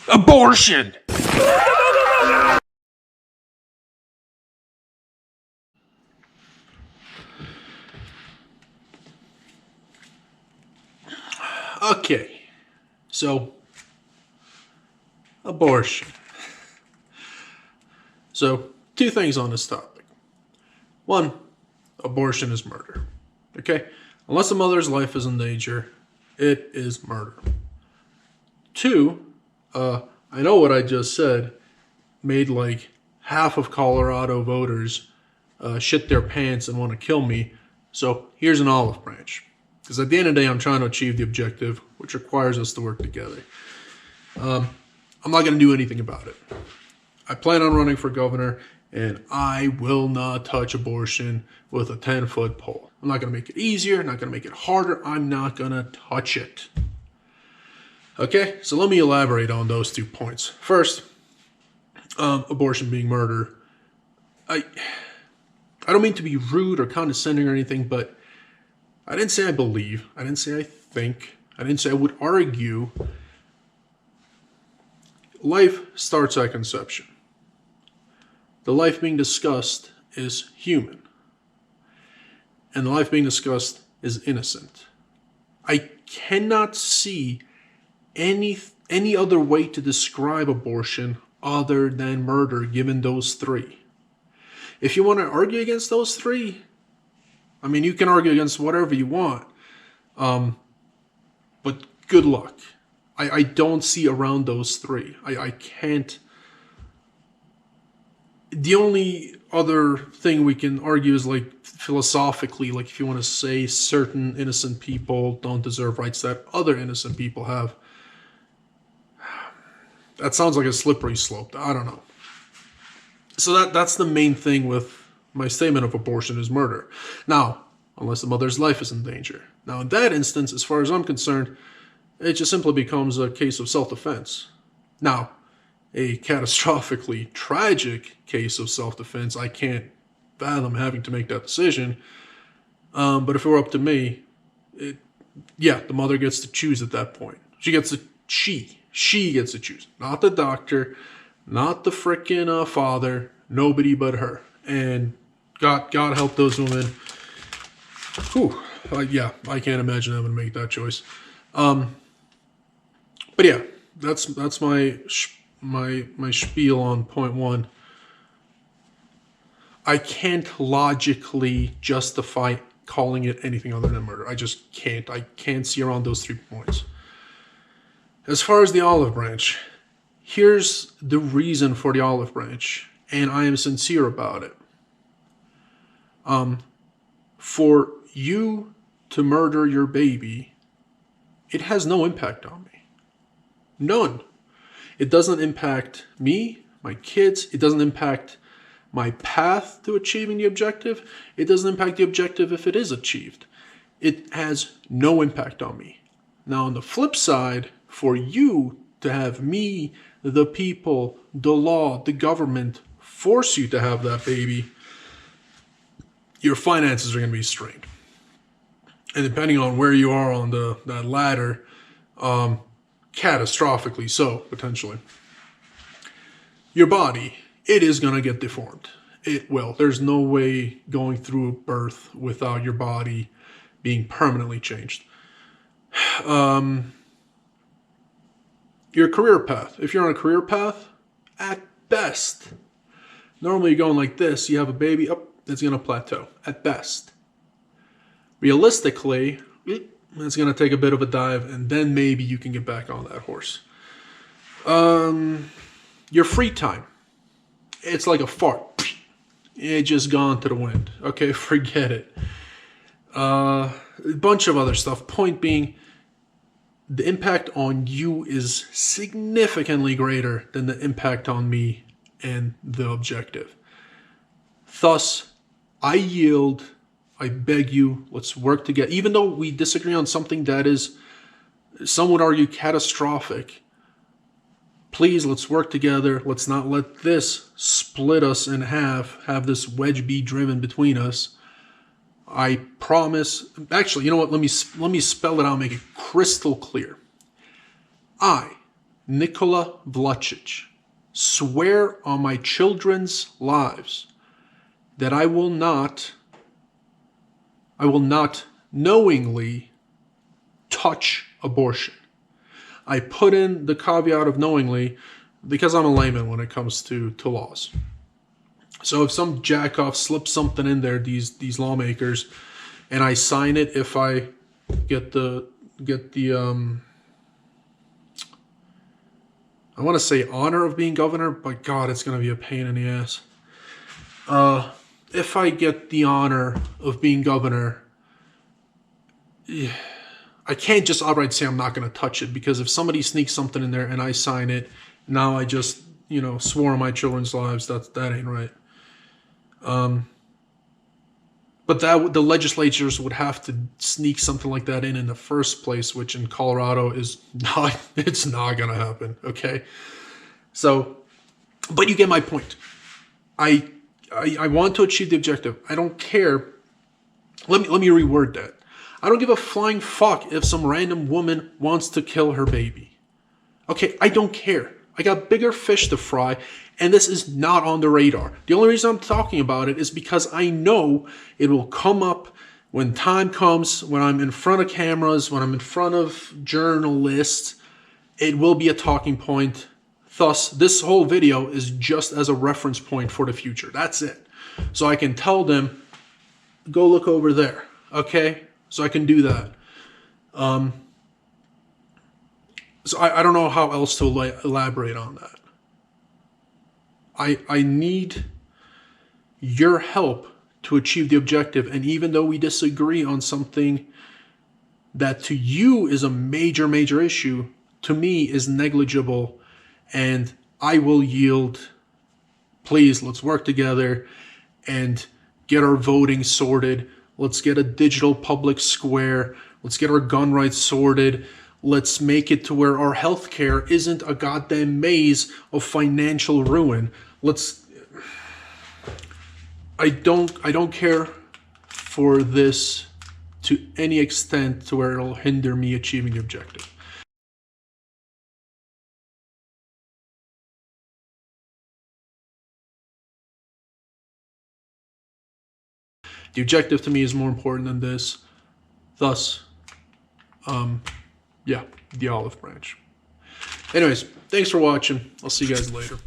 Abortion! Okay, so abortion. So, two things on this topic. One, abortion is murder. Okay? Unless a mother's life is in danger, it is murder. Two, I know what I just said made like half of Colorado voters shit their pants and want to kill me. So here's an olive branch. Because at the end of the day, I'm trying to achieve the objective, which requires us to work together. I'm not going to do anything about it. I plan on running for governor, and I will not touch abortion with a 10-foot pole. I'm not going to make it easier, not going to make it harder. I'm not going to touch it. Okay, so let me elaborate on those 2 points. First, abortion being murder. I don't mean to be rude or condescending or anything, but I didn't say I believe. I didn't say I think. I didn't say I would argue. Life starts at conception. The life being discussed is human. And the life being discussed is innocent. I cannot see any other way to describe abortion other than murder, given those 3. If you want to argue against those 3, I mean, you can argue against whatever you want, but good luck. I don't see around those 3. I can't. The only other thing we can argue is like philosophically, like if you want to say certain innocent people don't deserve rights that other innocent people have. That sounds like a slippery slope. I don't know. So that's the main thing with my statement of abortion is murder. Now, unless the mother's life is in danger. Now, in that instance, as far as I'm concerned, it just simply becomes a case of self-defense. Now, a catastrophically tragic case of self-defense, I can't fathom having to make that decision. But if it were up to me, the mother gets to choose at that point. She gets to choose. Not the doctor, not the frickin' father, nobody but her. And God help those women. Whew. I can't imagine having to make that choice. But yeah, that's my spiel on point 1. I can't logically justify calling it anything other than murder. I just can't. I can't see around those 3 points. As far as the olive branch, here's the reason for the olive branch, and I am sincere about it. For you to murder your baby, it has no impact on me. None. It doesn't impact me, my kids. It doesn't impact my path to achieving the objective. It doesn't impact the objective if it is achieved. It has no impact on me. Now, on the flip side, for you to have me, the people, the law, the government force you to have that baby, your finances are going to be strained. And depending on where you are on that ladder, catastrophically so, potentially. Your body, it is going to get deformed. It will. There's no way going through birth without your body being permanently changed. Your career path. If you're on a career path, at best, normally you're going like this. You have a baby, it's going to plateau, at best. Realistically, it's going to take a bit of a dive, and then maybe you can get back on that horse. Your free time. It's like a fart. It just gone to the wind. Okay, forget it. A bunch of other stuff. Point being, the impact on you is significantly greater than the impact on me and the objective. Thus, I yield. I beg you, let's work together. Even though we disagree on something that is, some would argue, catastrophic, please, let's work together. Let's not let this split us in half, have this wedge be driven between us. I promise. Actually, you know what? Let me spell it out, make it crystal clear. I Nikola Vlacic, swear on my children's lives that I will not knowingly touch abortion. I put in the caveat of knowingly because I'm a layman when it comes to laws. So if some jackoff slips something in there, these lawmakers, and I sign it, if I get the I want to say honor of being governor, but God, it's going to be a pain in the ass. If I get the honor of being governor, I can't just outright say I'm not going to touch it, because if somebody sneaks something in there and I sign it, now I just, swore on my children's lives. That ain't right. But the legislatures would have to sneak something like that in the first place, which in Colorado it's not going to happen. Okay. So, but you get my point. I want to achieve the objective. I don't care. Let me reword that. I don't give a flying fuck if some random woman wants to kill her baby. Okay, I don't care. I got bigger fish to fry, and this is not on the radar. The only reason I'm talking about it is because I know it will come up when time comes, when I'm in front of cameras, when I'm in front of journalists. It will be a talking point. Thus, this whole video is just as a reference point for the future. That's it. So I can tell them, go look over there. Okay? So I can do that. So I don't know how else to elaborate on that. I need your help to achieve the objective. And even though we disagree on something that to you is a major, major issue, to me is negligible, and I will yield. Please, let's work together and get our voting sorted. Let's get a digital public square. Let's get our gun rights sorted. Let's make it to where our healthcare isn't a goddamn maze of financial ruin. I don't care for this to any extent to where it'll hinder me achieving the objective. The objective to me is more important than this. Thus, yeah, the olive branch. Anyways, thanks for watching. I'll see you guys later.